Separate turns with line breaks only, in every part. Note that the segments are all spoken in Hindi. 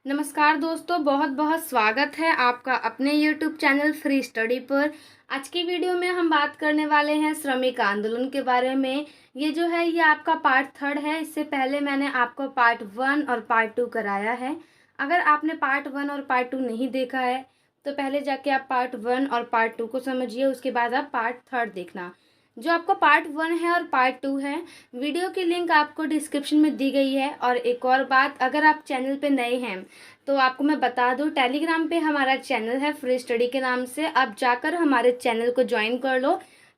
नमस्कार दोस्तों, बहुत बहुत स्वागत है आपका अपने YouTube चैनल फ्री स्टडी पर। आज की वीडियो में हम बात करने वाले हैं श्रमिक आंदोलन के बारे में। ये जो है ये आपका पार्ट 3 है। इससे पहले मैंने आपको पार्ट 1 और पार्ट 2 कराया है। अगर आपने पार्ट 1 और पार्ट 2 नहीं देखा है तो पहले जाके आप पार्ट 1 और पार्ट 2 को समझिए, उसके बाद आप पार्ट 3 देखना। जो आपको पार्ट 1 है और पार्ट 2 है, वीडियो की लिंक आपको डिस्क्रिप्शन में दी गई है। और एक और बात, अगर आप चैनल पे नए हैं तो आपको मैं बता दूं, टेलीग्राम पे हमारा चैनल है फ्री स्टडी के नाम से। आप जाकर हमारे चैनल को ज्वाइन कर लो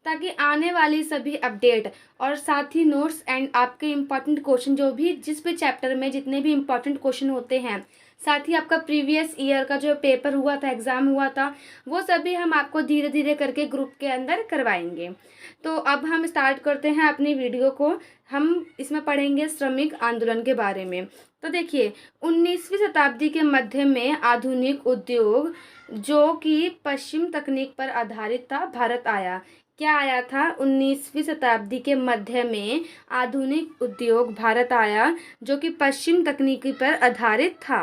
ताकि आने वाली सभी अपडेट और साथ ही नोट्स एंड आपके इम्पॉर्टेंट क्वेश्चन, जो भी जिस भी चैप्टर में जितने भी इम्पॉर्टेंट क्वेश्चन होते हैं, साथ ही आपका प्रीवियस ईयर का जो पेपर हुआ था, एग्ज़ाम हुआ था, वो सभी हम आपको धीरे धीरे करके ग्रुप के अंदर करवाएंगे। तो अब हम स्टार्ट करते हैं अपनी वीडियो को। हम इसमें पढ़ेंगे श्रमिक आंदोलन के बारे में। तो देखिए, 19वीं शताब्दी के मध्य में आधुनिक उद्योग जो कि पश्चिम तकनीक पर आधारित था, भारत आया। क्या आया था? 19वीं शताब्दी के मध्य में आधुनिक उद्योग भारत आया जो कि पश्चिम तकनीकी पर आधारित था।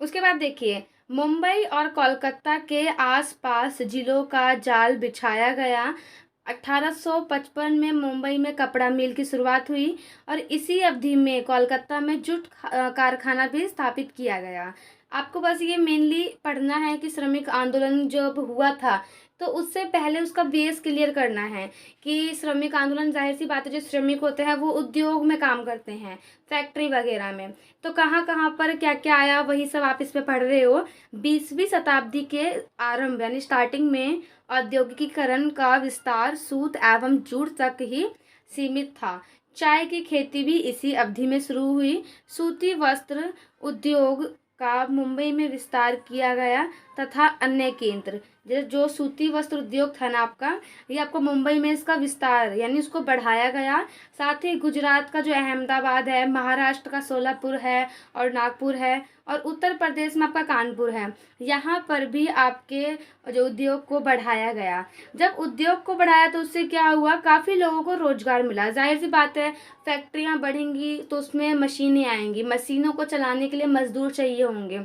उसके बाद देखिए, मुंबई और कोलकाता के आसपास जिलों का जाल बिछाया गया। 1855 में मुंबई में कपड़ा मिल की शुरुआत हुई और इसी अवधि में कोलकाता में जूट कारखाना भी स्थापित किया गया। आपको बस ये मेनली पढ़ना है कि श्रमिक आंदोलन जब हुआ था तो उससे पहले उसका बेस क्लियर करना है कि श्रमिक आंदोलन, जाहिर सी बात है, जो श्रमिक होते हैं वो उद्योग में काम करते हैं, फैक्ट्री वगैरह में। तो कहाँ कहाँ पर क्या क्या आया, वही सब आप इसमें पढ़ रहे हो। 20वीं शताब्दी के आरंभ यानी स्टार्टिंग में औद्योगिकीकरण का विस्तार सूत एवं जूट तक ही सीमित था। चाय की खेती भी इसी अवधि में शुरू हुई। सूती वस्त्र उद्योग का मुंबई में विस्तार किया गया तथा अन्य केंद्र, जो सूती वस्त्र उद्योग था ना आपका, ये आपको मुंबई में इसका विस्तार यानी उसको बढ़ाया गया। साथ ही गुजरात का जो अहमदाबाद है, महाराष्ट्र का सोलापुर है और नागपुर है, और उत्तर प्रदेश में आपका कानपुर है, यहाँ पर भी आपके जो उद्योग को बढ़ाया गया। जब उद्योग को बढ़ाया तो उससे क्या हुआ, काफ़ी लोगों को रोजगार मिला। जाहिर सी बात है, फैक्ट्रियाँ बढ़ेंगी तो उसमें मशीनें आएंगी, मशीनों को चलाने के लिए मजदूर चाहिए होंगे,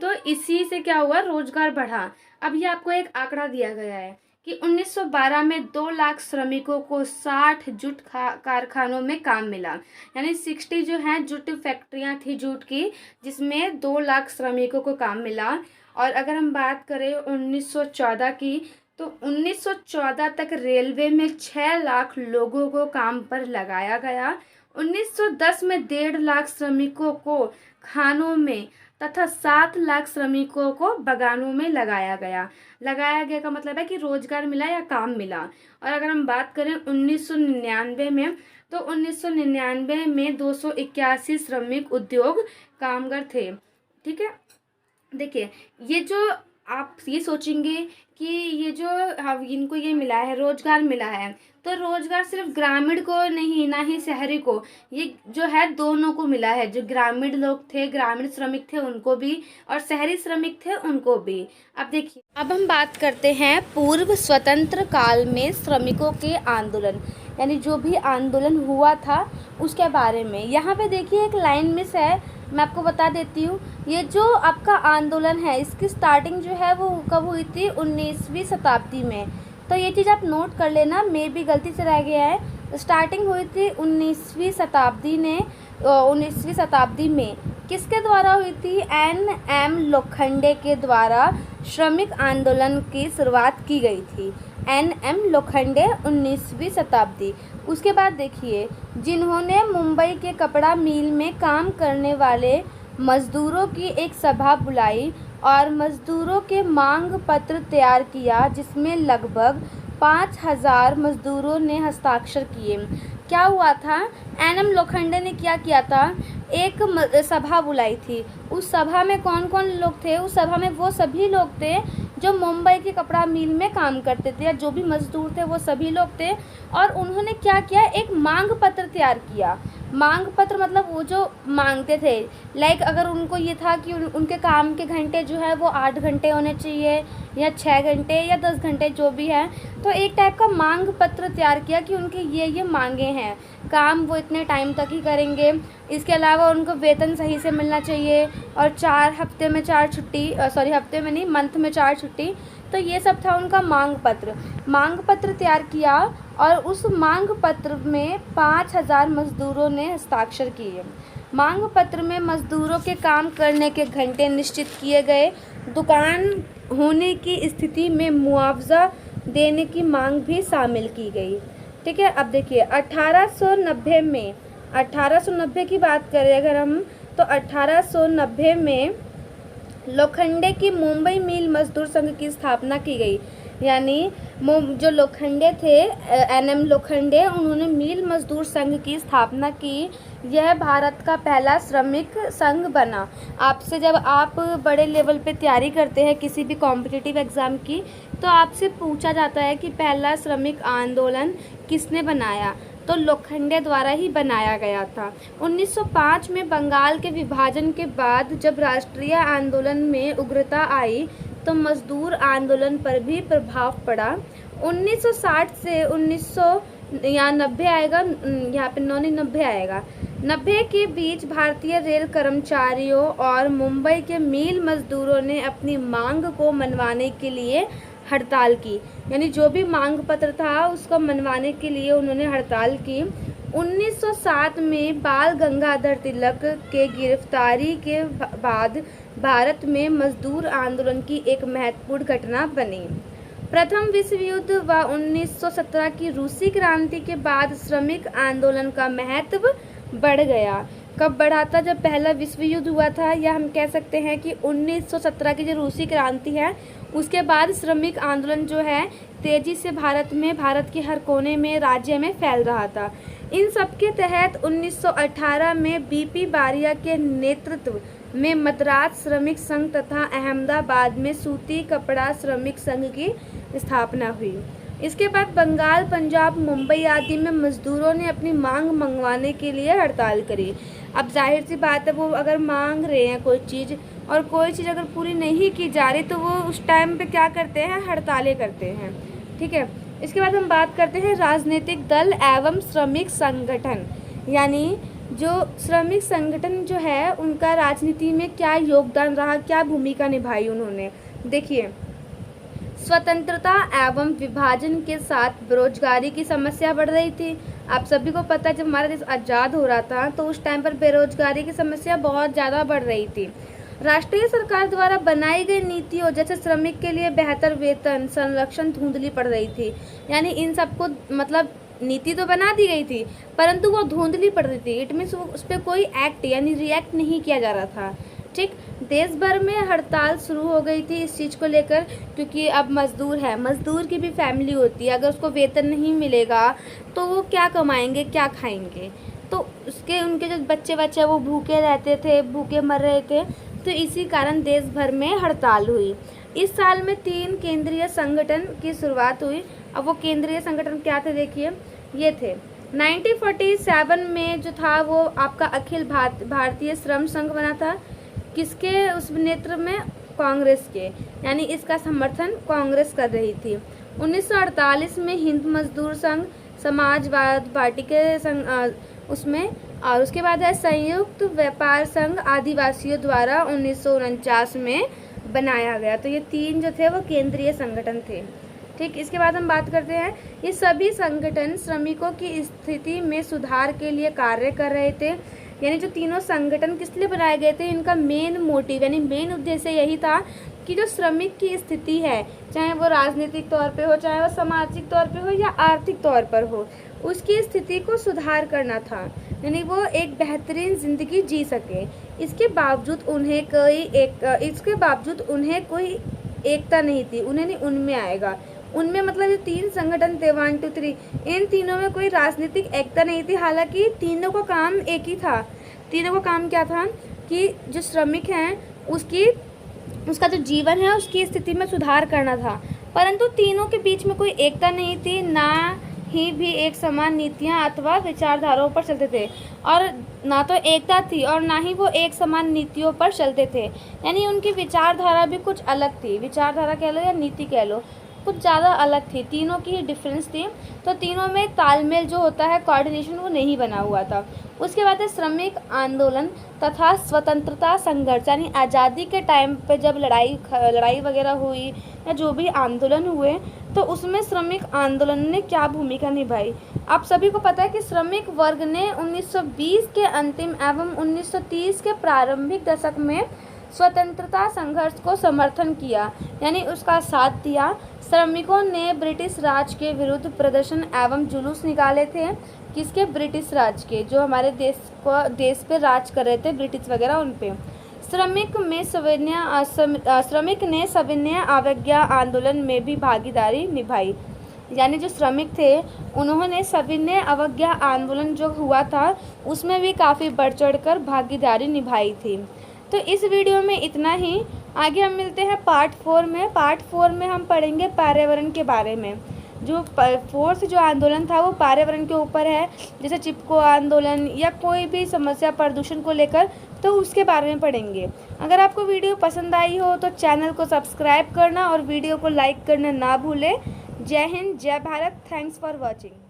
तो इसी से क्या हुआ, रोजगार बढ़ा। अब ये आपको एक आंकड़ा दिया गया है कि 1912 में 2 लाख श्रमिकों को 60 जूट कारखानों में काम मिला। यानी 60 जो है जूट फैक्ट्रियां थी जूट की, जिसमें 2 लाख श्रमिकों को काम मिला। और अगर हम बात करें 1914 की, तो 1914 तक रेलवे में 6 लाख लोगों को काम पर लगाया गया। 1910 में 1.5 लाख श्रमिकों को खानों में तथा 7 लाख श्रमिकों को बगानों में लगाया गया। लगाया गया का मतलब है कि रोजगार मिला या काम मिला। और अगर हम बात करें 1999 में, तो 1999 में 281 श्रमिक उद्योग कामगार थे। ठीक है, देखिए, ये जो आप ये सोचेंगे कि ये जो इनको ये मिला है, रोजगार मिला है, तो रोजगार सिर्फ ग्रामीण को नहीं, ना ही शहरी को, ये जो है दोनों को मिला है। जो ग्रामीण लोग थे, ग्रामीण श्रमिक थे, उनको भी, और शहरी श्रमिक थे, उनको भी। अब देखिए, अब हम बात करते हैं पूर्व स्वतंत्र काल में श्रमिकों के आंदोलन, यानी जो भी आंदोलन हुआ था उसके बारे में। यहाँ पे देखिए एक लाइन मिस है, मैं आपको बता देती हूँ। ये जो आपका आंदोलन है, इसकी स्टार्टिंग जो है वो कब हुई थी, 19वीं शताब्दी में। तो ये चीज़ आप नोट कर लेना, मे भी गलती से रह गया है। स्टार्टिंग हुई थी 19वीं शताब्दी में। किसके द्वारा हुई थी? NM लोखंडे के द्वारा श्रमिक आंदोलन की शुरुआत की गई थी। NM लोखंडे, 19वीं शताब्दी। उसके बाद देखिए, जिन्होंने मुंबई के कपड़ा मिल में काम करने वाले मजदूरों की एक सभा बुलाई और मजदूरों के मांग पत्र तैयार किया, जिसमें लगभग 5000 मजदूरों ने हस्ताक्षर किए। क्या हुआ था, NM लोखंडे ने क्या किया था, एक सभा बुलाई थी। उस सभा में कौन कौन लोग थे? उस सभा में वो सभी लोग थे जो मुंबई के कपड़ा मिल में काम करते थे, या जो भी मजदूर थे वो सभी लोग थे। और उन्होंने क्या किया, एक मांग पत्र तैयार किया। मांग पत्र मतलब वो जो मांगते थे, लाइक अगर उनको ये था कि उनके काम के घंटे जो है वो 8 घंटे होने चाहिए, या 6 घंटे, या 10 घंटे, जो भी है, तो एक टाइप का मांग पत्र तैयार किया कि उनके ये मांगे हैं, काम वो इतने टाइम तक ही करेंगे। इसके अलावा उनको वेतन सही से मिलना चाहिए और 4 हफ्ते में 4 छुट्टी, हफ्ते में नहीं, मंथ में 4 छुट्टी। तो ये सब था उनका मांग पत्र। मांग पत्र तैयार किया और उस मांग पत्र में 5000 मज़दूरों ने हस्ताक्षर किए। मांग पत्र में मज़दूरों के काम करने के घंटे निश्चित किए गए। दुकान होने की स्थिति में मुआवजा देने की मांग भी शामिल की गई। ठीक है, अब देखिए 1890 की बात करें अगर हम, तो 1890 में लोखंडे की मुंबई मिल मजदूर संघ की स्थापना की गई। यानी जो लोखंडे थे, एनएम लोखंडे, उन्होंने मिल मजदूर संघ की स्थापना की। यह भारत का पहला श्रमिक संघ बना। आपसे जब आप बड़े लेवल पे तैयारी करते हैं किसी भी कॉम्पिटिटिव एग्ज़ाम की, तो आपसे पूछा जाता है कि पहला श्रमिक आंदोलन किसने बनाया, तो लोखंडे द्वारा ही बनाया गया था। 1905 में बंगाल के विभाजन के बाद जब राष्ट्रीय आंदोलन में उग्रता आई तो मजदूर आंदोलन पर भी प्रभाव पड़ा। 1960 से 1990 आएगा, यहाँ पे 1990 आएगा। 90 के बीच भारतीय रेल कर्मचारियों और मुंबई के मिल मजदूरों ने अपनी मांग को मनवाने के लिए हड़ताल की। यानी जो भी मांग पत्र था उसको मनवाने के लिए उन्होंने हड़ताल की। 1907 में बाल गंगाधर तिलक के गिरफ्तारी के बाद भारत में मजदूर आंदोलन की एक महत्वपूर्ण घटना बनी। प्रथम विश्व युद्ध व 1917 की रूसी क्रांति के बाद श्रमिक आंदोलन का महत्व बढ़ गया। कब बढ़ा था? जब पहला विश्व युद्ध हुआ था, या हम कह सकते हैं कि 1917 की जो रूसी क्रांति है उसके बाद श्रमिक आंदोलन जो है तेजी से भारत के हर कोने में, राज्य में फैल रहा था। इन सब के तहत 1918 में बीपी बारिया के नेतृत्व में मद्रास श्रमिक संघ तथा अहमदाबाद में सूती कपड़ा श्रमिक संघ की स्थापना हुई। इसके बाद बंगाल, पंजाब, मुंबई आदि में मजदूरों ने अपनी मांग मंगवाने के लिए हड़ताल करी। अब जाहिर सी बात है, वो अगर मांग रहे हैं कोई चीज़ और कोई चीज़ अगर पूरी नहीं की जा रही तो वो उस टाइम पे क्या करते हैं? हड़तालें करते हैं। ठीक है, इसके बाद हम बात करते हैं राजनीतिक दल एवं श्रमिक संगठन। यानी जो श्रमिक संगठन जो है उनका राजनीति में क्या योगदान रहा, क्या भूमिका निभाई उन्होंने। देखिए, स्वतंत्रता एवं विभाजन के साथ बेरोजगारी की समस्या बढ़ रही थी। आप सभी को पता है जब हमारा देश आज़ाद हो रहा था तो उस टाइम पर बेरोजगारी की समस्या बहुत ज़्यादा बढ़ रही थी। राष्ट्रीय सरकार द्वारा बनाई गई नीतियों जैसे श्रमिक के लिए बेहतर वेतन, संरक्षण धुंधली पड़ रही थी। यानी इन सबको मतलब नीति तो बना दी गई थी परंतु वो धुंधली पड़ रही थी। इट मीन्स उस पर कोई एक्ट यानी रिएक्ट नहीं किया जा रहा था। ठीक, देश भर में हड़ताल शुरू हो गई थी इस चीज़ को लेकर, क्योंकि अब मज़दूर है, मज़दूर की भी फैमिली होती है, अगर उसको वेतन नहीं मिलेगा तो वो क्या कमाएंगे, क्या खाएंगे। तो उसके उनके जो बच्चे वो भूखे रहते थे, भूखे मर रहे थे। तो इसी कारण देश भर में हड़ताल हुई। इस साल में 3 केंद्रीय संगठन की शुरुआत हुई। अब वो केंद्रीय संगठन क्या थे देखिए, ये थे 1947 में जो था वो आपका अखिल भारतीय श्रम संघ बना था। किसके उस नेतृत्व में? कांग्रेस के, यानी इसका समर्थन कांग्रेस कर रही थी। 1948 में हिंद मजदूर संघ, समाजवाद पार्टी के संघ उसमें, और उसके बाद है संयुक्त व्यापार संघ आदिवासियों द्वारा 1949 में बनाया गया। तो ये 3 जो थे वो केंद्रीय संगठन थे। ठीक, इसके बाद हम बात करते हैं, ये सभी संगठन श्रमिकों की स्थिति में सुधार के लिए कार्य कर रहे थे। यानी जो तीनों संगठन किस लिए बनाए गए थे, इनका मेन मोटिव यानी मेन उद्देश्य यही था कि जो श्रमिक की स्थिति है, चाहे वो राजनीतिक तौर पे हो, चाहे वो सामाजिक तौर पे हो या आर्थिक तौर पर हो, उसकी स्थिति को सुधार करना था। यानी वो एक बेहतरीन ज़िंदगी जी सके। इसके बावजूद उन्हें कोई एकता नहीं थी। उन्हें नहीं, उनमें आएगा, उनमें मतलब जो 3 संगठन थे 1 2 3, इन तीनों में कोई राजनीतिक एकता नहीं थी। हालांकि तीनों का काम एक ही था। तीनों का काम क्या था कि जो श्रमिक हैं उसका जो जीवन है उसकी स्थिति में सुधार करना था, परंतु तीनों के बीच में कोई एकता नहीं थी, ना ही भी एक समान नीतियाँ अथवा विचारधाराओं पर चलते थे, और ना तो एकता थी और ना ही वो एक समान नीतियों पर चलते थे। यानी उनकी विचारधारा भी कुछ अलग थी, विचारधारा कह लो या नीति कह लो, कुछ ज़्यादा अलग थी, तीनों की डिफरेंस थी। तो तीनों में तालमेल जो होता है, कोऑर्डिनेशन, वो नहीं बना हुआ था। उसके बाद है श्रमिक आंदोलन तथा स्वतंत्रता संघर्ष, यानी आज़ादी के टाइम पे जब लड़ाई वगैरह हुई या जो भी आंदोलन हुए, तो उसमें श्रमिक आंदोलन ने क्या भूमिका निभाई। आप सभी को पता है कि श्रमिक वर्ग ने 1920 के अंतिम एवं 1930 के प्रारंभिक दशक में स्वतंत्रता संघर्ष को समर्थन किया, यानी उसका साथ दिया। श्रमिकों ने ब्रिटिश राज के विरुद्ध प्रदर्शन एवं जुलूस निकाले थे। किसके? ब्रिटिश राज के, जो हमारे देश पे राज कर रहे थे, ब्रिटिश वगैरह, उन पे। श्रमिक ने सविनय अवज्ञा आंदोलन में भी भागीदारी निभाई, यानी जो श्रमिक थे उन्होंने सविनय अवज्ञा आंदोलन जो हुआ था उसमें भी काफ़ी बढ़ चढ़ कर भागीदारी निभाई थी। तो इस वीडियो में इतना ही। आगे हम मिलते हैं पार्ट 4 में। पार्ट 4 में हम पढ़ेंगे पर्यावरण के बारे में। जो फोर्थ जो आंदोलन था वो पर्यावरण के ऊपर है, जैसे चिपको आंदोलन या कोई भी समस्या प्रदूषण को लेकर, तो उसके बारे में पढ़ेंगे। अगर आपको वीडियो पसंद आई हो तो चैनल को सब्सक्राइब करना और वीडियो को लाइक करना ना भूलें। जय हिंद, जय भारत। Thanks for watching.